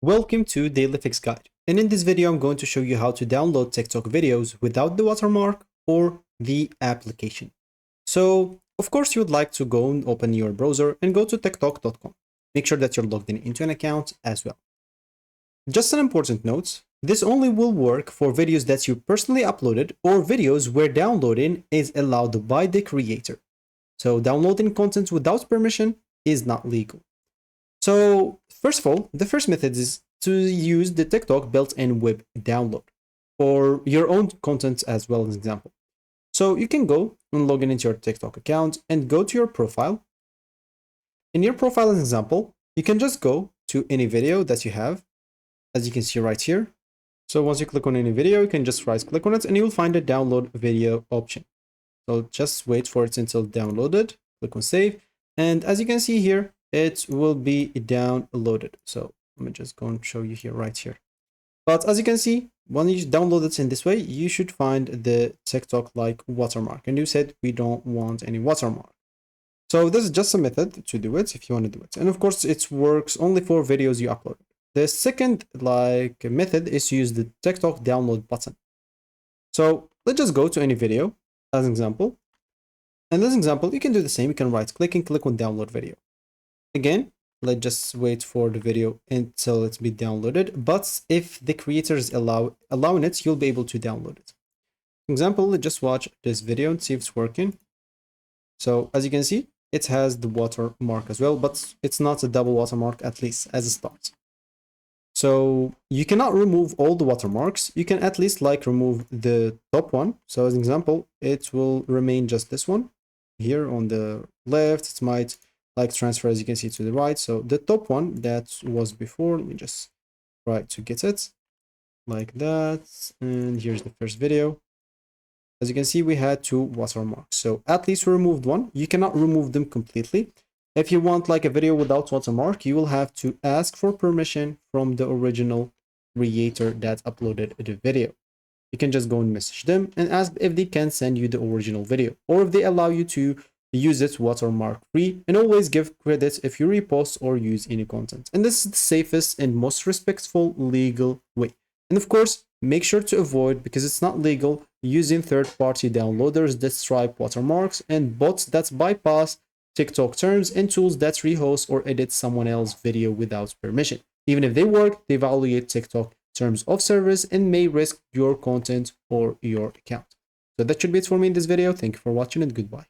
Welcome to Daily Fix Guide, and in this video I'm going to show you how to download TikTok videos without the watermark or the application. So of course you would like to go and open your browser and go to tiktok.com. Make sure that you're logged in into an account as well. Just an important note, this only will work for videos that you personally uploaded or videos where downloading is allowed by the creator. So downloading content without permission is not legal. So first of all, the first method is to use the TikTok built-in web download for your own content as well as example. So you can go and log in into your TikTok account and go to your profile. In your profile as an example, you can just go to any video that you have, as you can see right here. So once you click on any video, you can just right click on it and you'll find a download video option. So just wait for it until downloaded, click on save. And as you can see here, it will be downloaded. So let me just go and show you here right here. But as you can see, when you download it in this way, you should find the TikTok like watermark. And you said we don't want any watermark. So this is just a method to do it if you want to do it. And of course, it works only for videos you upload. The second method is to use the TikTok download button. So let's just go to any video as an example. And this example, you can do the same. You can right click and click on download video. Again, let's just wait for the video until it's been downloaded. But if the creators allowing it, you'll be able to download it. For example, let's just watch this video and see if it's working. So as you can see, it has the watermark as well, but it's not a double watermark, at least as a start. So you cannot remove all the watermarks. You can at least remove the top one. So as an example, it will remain just this one here on the left. It might transfer, as you can see, to the right. So the top one that was before, let me just try to get it like that. And here's the first video. As you can see, we had two watermarks. So at least we removed one. You cannot remove them completely. If you want a video without watermark, you will have to ask for permission from the original creator that uploaded the video. You can just go and message them and ask if they can send you the original video or if they allow you to use it watermark free, and always give credit if you repost or use any content. And this is the safest and most respectful legal way. And of course, make sure to avoid, because it's not legal, using third-party downloaders that stripe watermarks and bots that bypass TikTok terms and tools that rehost or edit someone else's video without permission. Even if they work, they violate TikTok terms of service and may risk your content or your account. So that should be it for me in this video. Thank you for watching and goodbye.